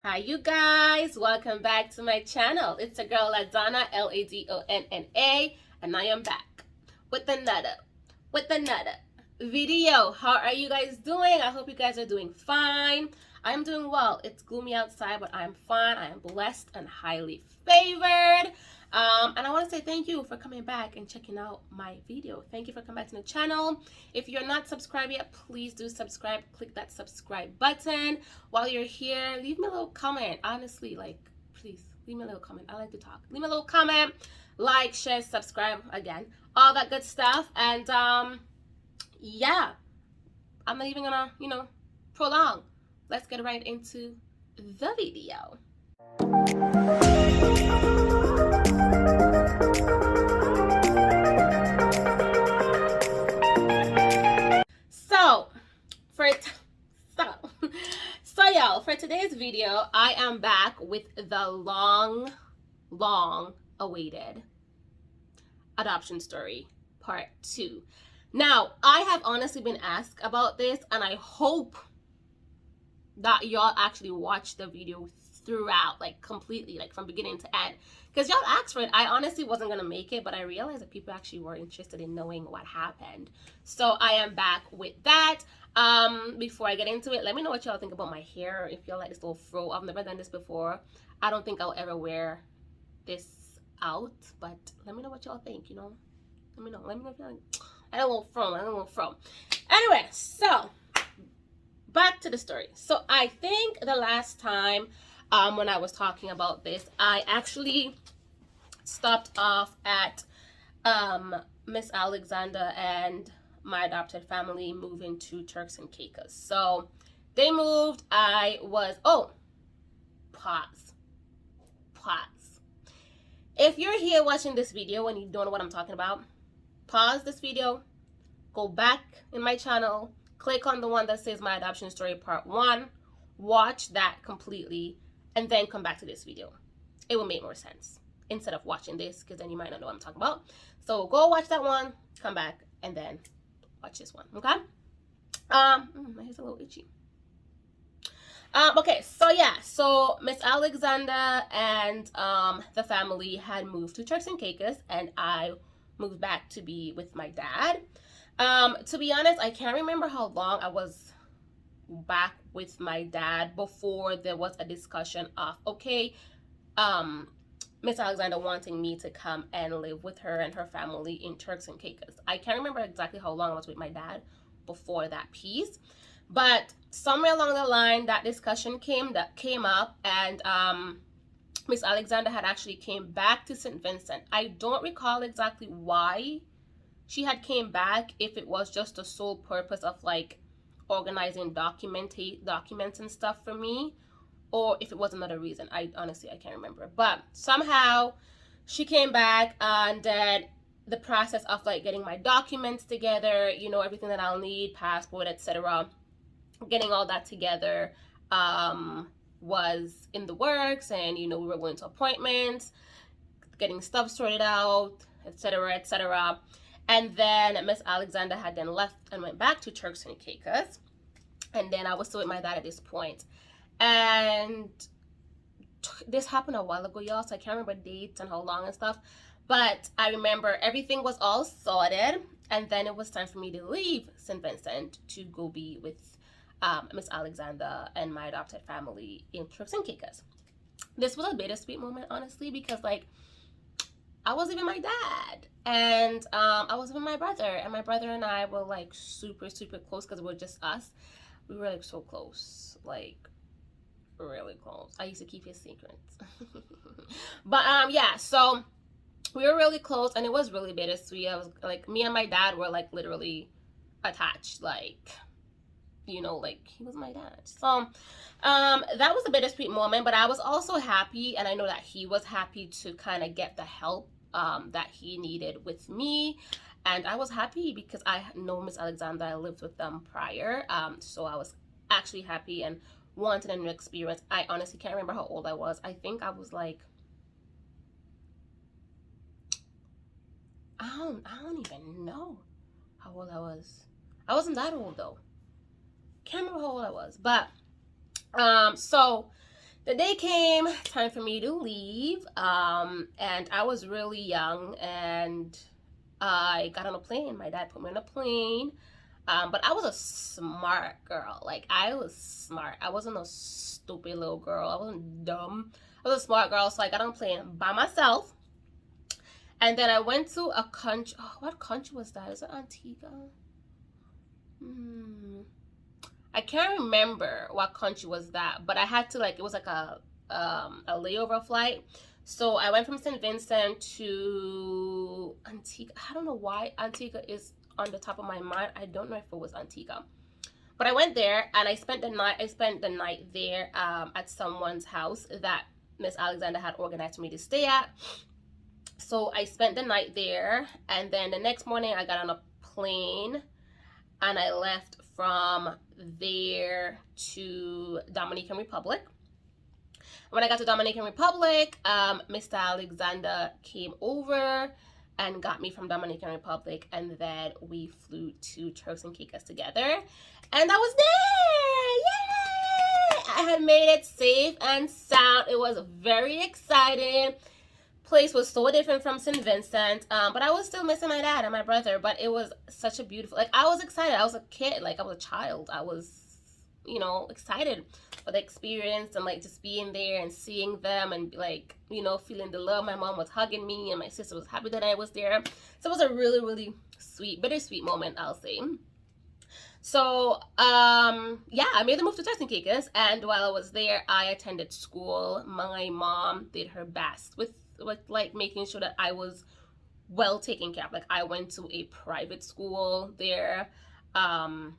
Hi you guys, welcome back to my channel. It's a girl Ladonnaa, Ladonna, and I am back with another video. How are you guys doing? I hope you guys are doing fine. I'm doing well. It's gloomy outside, but I'm fine. I am blessed and highly favored. And I want to say thank you for coming back and checking out my video. Thank you for coming back to the channel. If you're not subscribed yet, please do subscribe. Click that subscribe button. While you're here, leave me a little comment. Honestly, please leave me a little comment. I like to talk. Leave me a little comment, like, share, subscribe, again, all that good stuff. And yeah, I'm not even gonna, prolong. Let's get right into the video. So y'all, for today's video, I am back with the long awaited adoption story part 2. Now, I have honestly been asked about this, and I hope that y'all actually watch the video throughout, like completely, like from beginning to end, because y'all asked for it. I honestly wasn't gonna make it, but I realized that people actually were interested in knowing what happened, so I am back with that. Before I get into it, let me know what y'all think about my hair, if y'all like this little fro. I've never done this before. I don't think I'll ever wear this out, but let me know what y'all think. Let me know if y'all like I don't want fro. Anyway, so back to the story. So I think the last time when I was talking about this, I actually stopped off at Miss Alexander and my adopted family moving to Turks and Caicos. So they moved. Pause. If you're here watching this video and you don't know what I'm talking about, pause this video, go back in my channel, click on the one that says my adoption story part 1, watch that completely, and then come back to this video. It will make more sense instead of watching this, because then you might not know what I'm talking about. So go watch that one, come back, and then watch this one. Okay? My hair's a little itchy. Okay, so Miss Alexander and the family had moved to Turks and Caicos, and I moved back to be with my dad. To be honest, I can't remember how long I was back with my dad before there was a discussion of, okay, Miss Alexander wanting me to come and live with her and her family in Turks and Caicos. I can't remember exactly how long I was with my dad before that piece, but somewhere along the line that discussion came up, and Miss Alexander had actually came back to St. Vincent. I don't recall exactly why she had came back, if it was just the sole purpose of like organizing documents and stuff for me, or if it was another reason. I can't remember. But somehow she came back, and then the process of like getting my documents together, everything that I'll need, passport, etc., getting all that together was in the works. And we were going to appointments, getting stuff sorted out, etc. And then Miss Alexander had then left and went back to Turks and Caicos, and then I was still with my dad at this point. And this happened a while ago, y'all, so I can't remember dates and how long and stuff, but I remember everything was all sorted, and then it was time for me to leave St. Vincent to go be with Miss Alexander and my adopted family in Turks and Caicos. This was a bittersweet moment, honestly, because like I was with my dad, and I was with my brother, and my brother and I were like super close, because it was just us. We were like so close, like really close. I used to keep his secrets. But yeah, so we were really close, and it was really bittersweet. I was like, me and my dad were like literally attached, like like he was my dad. So that was a bittersweet moment, but I was also happy, and I know that he was happy to kind of get the help that he needed with me. And I was happy because I know Miss Alexander. I lived with them prior, so I was actually happy and wanted a new experience. I honestly can't remember how old I was. I think I was like, I don't even know how old I was. I wasn't that old though. Can't remember how old I was. But so the day came, time for me to leave, and I was really young, and I got on a plane. My dad put me on a plane, but I was a smart girl. Like, I was smart. I wasn't a stupid little girl. I wasn't dumb. I was a smart girl, so I got on a plane by myself, and then I went to a country. Oh, what country was that? Is it Antigua? I can't remember what country was that, but I had to, like, it was like a layover flight. So I went from St. Vincent to Antigua. I don't know why Antigua is on the top of my mind. I don't know if it was Antigua, but I went there and I spent the night. I spent the night there at someone's house that Miss Alexander had organized for me to stay at. So I spent the night there, and then the next morning I got on a plane and I left from there to Dominican Republic. When I got to Dominican Republic, Mr. Alexander came over and got me from Dominican Republic, and then we flew to Turks and Caicos together, and I was there. Yay! I had made it safe and sound. It was very exciting. Place was so different from St. Vincent, but I was still missing my dad and my brother. But it was such a beautiful, like, I was excited. I was a kid, like, I was a child. I was, you know, excited for the experience and, like, just being there and seeing them and, like, you know, feeling the love. My mom was hugging me and my sister was happy that I was there. So it was a really, really sweet, bittersweet moment, I'll say. So yeah, I made the move to Turks and Caicos, and while I was there, I attended school. My mom did her best with like making sure that I was well taken care of. Like, I went to a private school there, and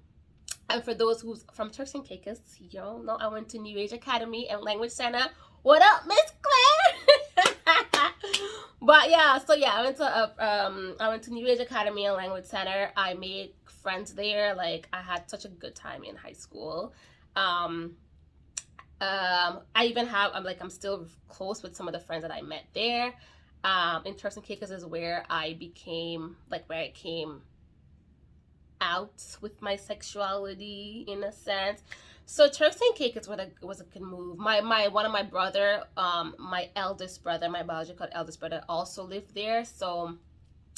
for those who's from Turks and Caicos, y'all know I went to New Age Academy and Language Center. What up, Miss Claire? But yeah, so yeah, I went to New Age Academy and Language Center. I made friends there. Like, I had such a good time in high school. I even have, I'm still close with some of the friends that I met there. In Turks and Caicos is where I became, like, where I came out with my sexuality, in a sense. So Turks and Caicos was a good move. One of my brother, my eldest brother, my biological eldest brother, also lived there. So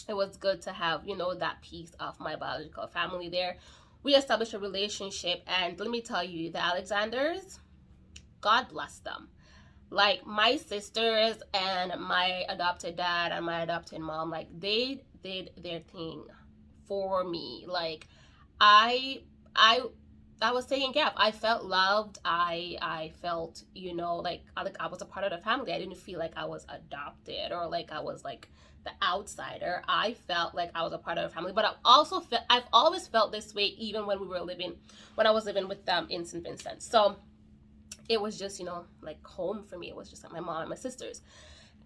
it was good to have, you know, that piece of my biological family there. We established a relationship, and let me tell you, the Alexanders, God bless them. Like, my sisters and my adopted dad and my adopted mom, like, they did their thing for me. Like, I was taken care of. I felt loved. I felt, you know, like I was a part of the family. I didn't feel like I was adopted or like I was like the outsider. I felt like I was a part of the family. But I've always felt this way, even when I was living with them in St. Vincent. So it was just, you know, like home for me. It was just like my mom and my sisters.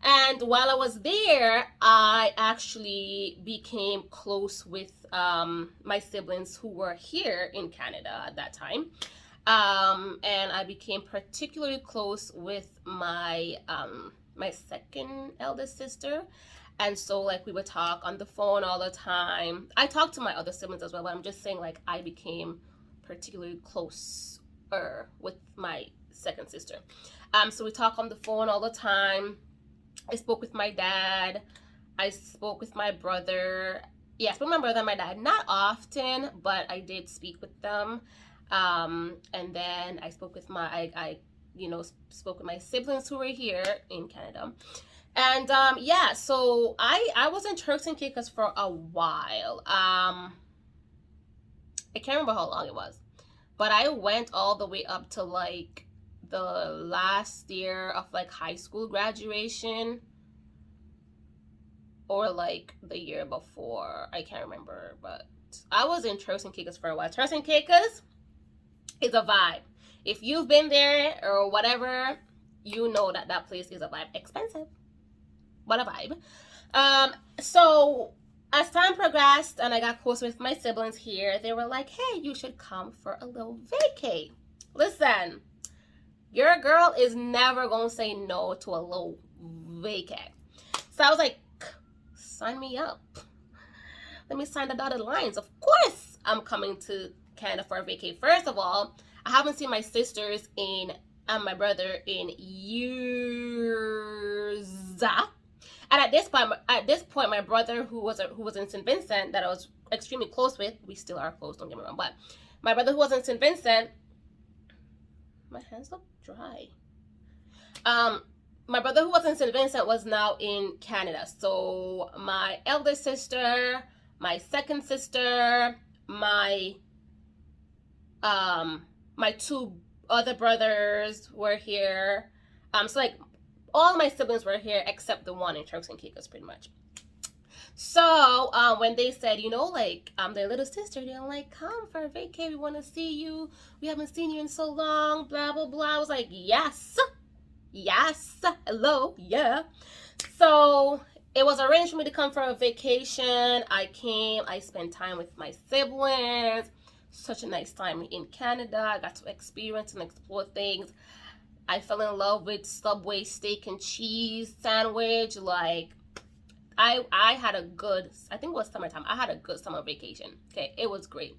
And while I was there, I actually became close with my siblings who were here in Canada at that time. And I became particularly close with my my second eldest sister. And so, like, we would talk on the phone all the time. I talked to my other siblings as well, but I'm just saying, like, I became particularly closer with my second sister. So we talk on the phone all the time. I spoke with my dad. I spoke with my brother. Yeah, I spoke with my brother and my dad. Not often, but I did speak with them. And then I spoke with I spoke with my siblings who were here in Canada. And yeah, so I was in Turks and Caicos for a while. I can't remember how long it was, but I went all the way up to like the last year of like high school graduation, or like the year before. I can't remember, but I was in Turks and Caicos for a while. Turks and Caicos is a vibe. If you've been there or whatever, you know that that place is a vibe. Expensive, but a vibe. So as time progressed and I got close with my siblings here, they were like, hey, you should come for a little vacay. Listen, your girl is never gonna say no to a little vacay. So I was like, sign me up. Let me sign the dotted lines. Of course I'm coming to Canada for a vacay. First of all, I haven't seen my sisters in and my brother in years. And at this point, my brother who was in St. Vincent, that I was extremely close with, we still are close, don't get me wrong, but my brother who was in St. Vincent, my hands look dry. My brother who was in St. Vincent was now in Canada. So my eldest sister, my second sister, my two other brothers were here. So like all my siblings were here except the one in Turks and Caicos, pretty much. So when they said, you know, like their little sister, they're like, come for a vacay, we want to see you, we haven't seen you in so long, blah blah blah. I was like, yes, hello, yeah. So it was arranged for me to come for a vacation. I came, I spent time with my siblings. Such a nice time in Canada. I got to experience and explore things. I fell in love with Subway steak and cheese sandwich. Like I had a good, I think it was summertime, I had a good summer vacation. Okay, it was great.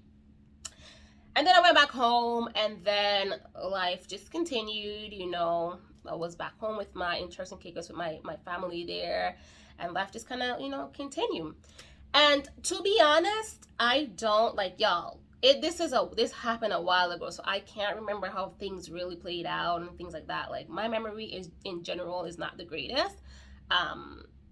And then I went back home, and then life just continued. You know, I was back home with in Turks and Caicos with my family there, and life just kind of, you know, continued. And to be honest, I don't, like, y'all, this happened a while ago, so I can't remember how things really played out and things like that. Like, my memory is, in general, is not the greatest.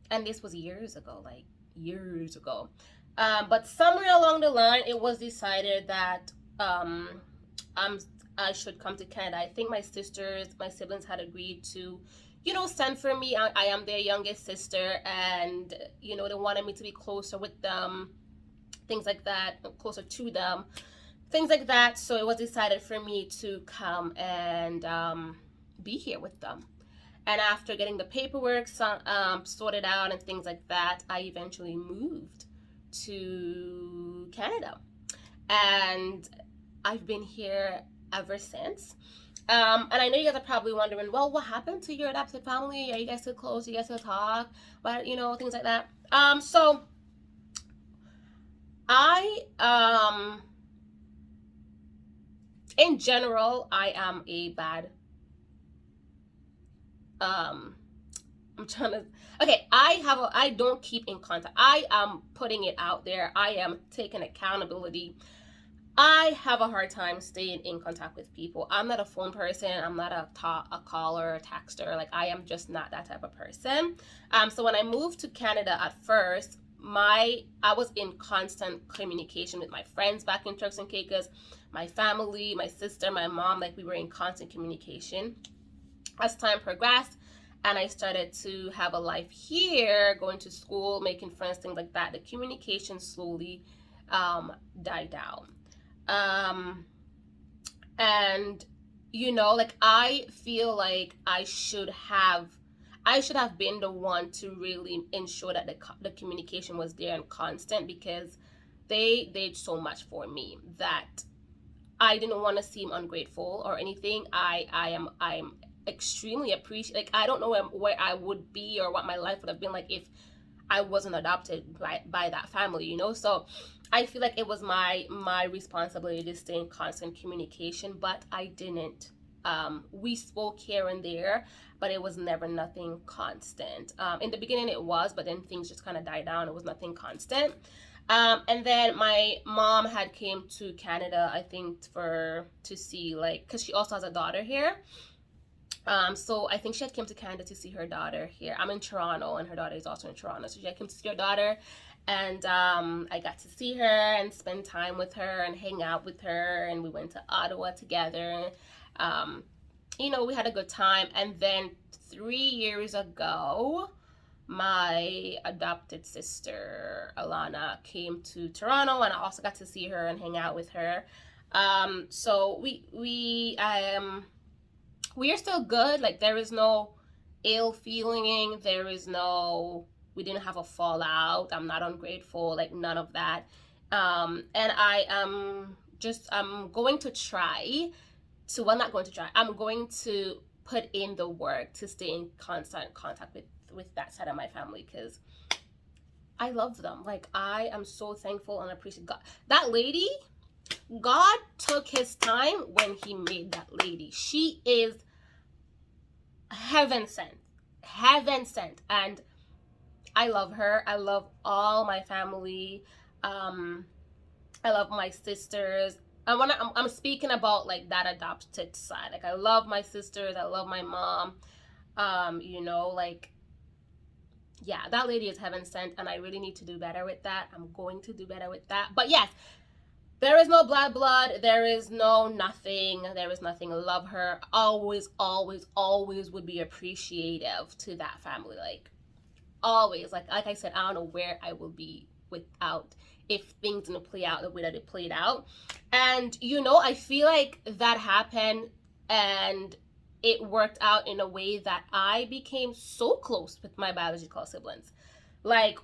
And this was years ago, like years ago. But somewhere along the line, it was decided that I should come to Canada. I think my siblings had agreed to, you know, send for me. I am their youngest sister, and, you know, they wanted me to be closer with them, things like that, closer to them, things like that. So it was decided for me to come and be here with them. And after getting the paperwork sorted out and things like that, I eventually moved to Canada. And I've been here ever since. And I know you guys are probably wondering, well, what happened to your adopted family? Are you guys still close? Are you guys still talk? But, you know, things like that. So I, in general, I am a bad, I don't keep in contact. I am putting it out there. I am taking accountability. I have a hard time staying in contact with people. I'm not a phone person. I'm not a caller, a texter. Like, I am just not that type of person. So when I moved to Canada at first, I was in constant communication with my friends back in Turks and Caicos, my family, my sister, my mom. Like, we were in constant communication. As time progressed, and I started to have a life here, going to school, making friends, things like that, the communication slowly died down. And, you know, like, I feel like I should have been the one to really ensure that the communication was there and constant, because they did so much for me that I didn't want to seem ungrateful or anything. I'm extremely appreciative. Like, I don't know where I would be or what my life would have been like if I wasn't adopted by that family, you know. So I feel like it was my responsibility to stay in constant communication, but I didn't. We spoke here and there, but it was never nothing constant. In the beginning it was, but then things just kind of died down. It was nothing constant. And then my mom had came to Canada, I think, to see, like, because she also has a daughter here. So I think she had come to Canada to see her daughter here. I'm in Toronto, and her daughter is also in Toronto. So she had come to see her daughter, and I got to see her and spend time with her and hang out with her. And we went to Ottawa together. You know, we had a good time. And then 3 years ago, my adopted sister, Ladonnaa, came to Toronto, and I also got to see her and hang out with her. So we are still good. Like, there is no ill feeling. We didn't have a fallout. I'm not ungrateful, like, none of that. And I'm going to try to, well, not going to try, I'm going to put in the work to stay in constant contact with that side of my family, because I love them. Like, I am so thankful and appreciate God. That lady, God took his time when he made that lady. She is heaven sent. Heaven sent. And I love her. I love all my family. I love my sisters. And when I'm speaking about like that adopted side, like I love my sisters. I love my mom. You know, like, yeah, that lady is heaven sent, and I really need to do better with that. I'm going to do better with that. But yes, there is no blood. There is no nothing. There is nothing. Love her. Always, always, always would be appreciative to that family. Like, always. Like I said, I don't know where I will be without, if things didn't play out the way that it played out. And, you know, I feel like that happened and it worked out in a way that I became so close with my biological siblings. Like,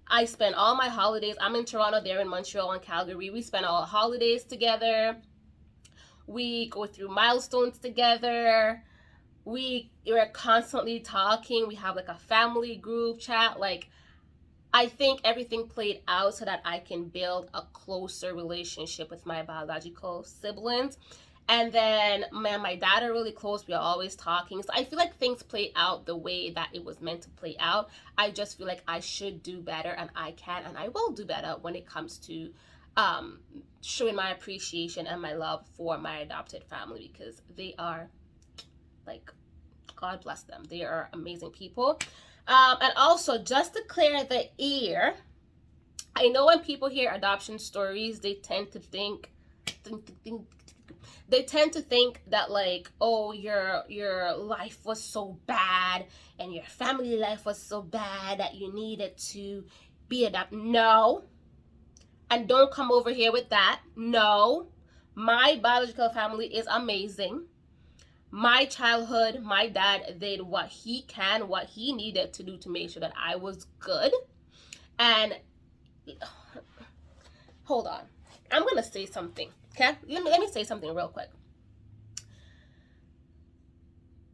I spend all my holidays, I'm in Toronto, they're in Montreal and Calgary. We spend all the holidays together. We go through milestones together. We're constantly talking. We have like a family group chat. Like, I think everything played out so that I can build a closer relationship with my biological siblings. And then my dad are really close. We are always talking. So I feel like things played out the way that it was meant to play out. I just feel like I should do better, and I can and I will do better when it comes to showing my appreciation and my love for my adopted family, because they are, like, God bless them. They are amazing people. And also, just to clear the air, I know when people hear adoption stories, they tend to think that, like, oh, your life was so bad and your family life was so bad that you needed to be adopted. No. And don't come over here with that. No. My biological family is amazing. My childhood, my dad did what he needed to do to make sure that I was good. And hold on, I'm gonna say something, okay? Let me say something real quick.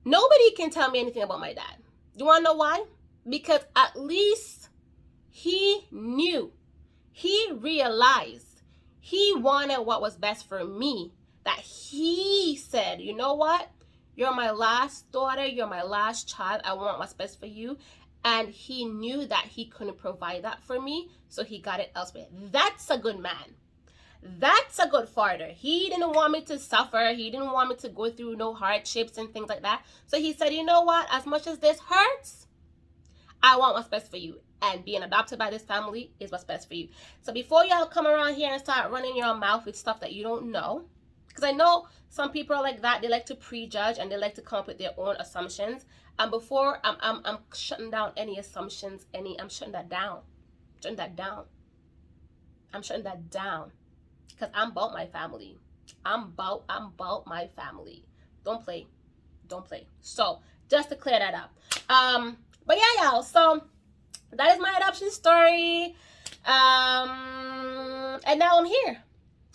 Nobody can tell me anything about my dad. You wanna know why? Because at least he knew, he realized, he wanted what was best for me. That he said, you know what? You're my last daughter. You're my last child. I want what's best for you. And he knew that he couldn't provide that for me, so he got it elsewhere. That's a good man. That's a good father. He didn't want me to suffer. He didn't want me to go through no hardships and things like that. So he said, you know what? As much as this hurts, I want what's best for you. And being adopted by this family is what's best for you. So before y'all come around here and start running your mouth with stuff that you don't know, because I know some people are like that. They like to prejudge and they like to come up with their own assumptions. And before I'm shutting down any assumptions, I'm shutting that down. I'm shutting that down. Because I'm about my family. I'm about my family. Don't play. So just to clear that up. But yeah, y'all. So that is my adoption story. And now I'm here.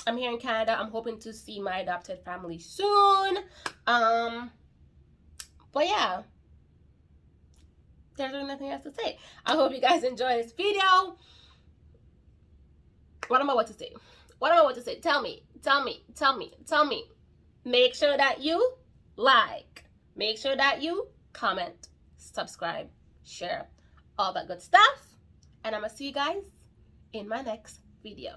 I'm here in Canada. I'm hoping to see my adopted family soon. But yeah, there's really nothing else to say. I hope you guys enjoy this video. What am I about to say? Tell me. Make sure that you like. Make sure that you comment, subscribe, share, all that good stuff. And I'm going to see you guys in my next video.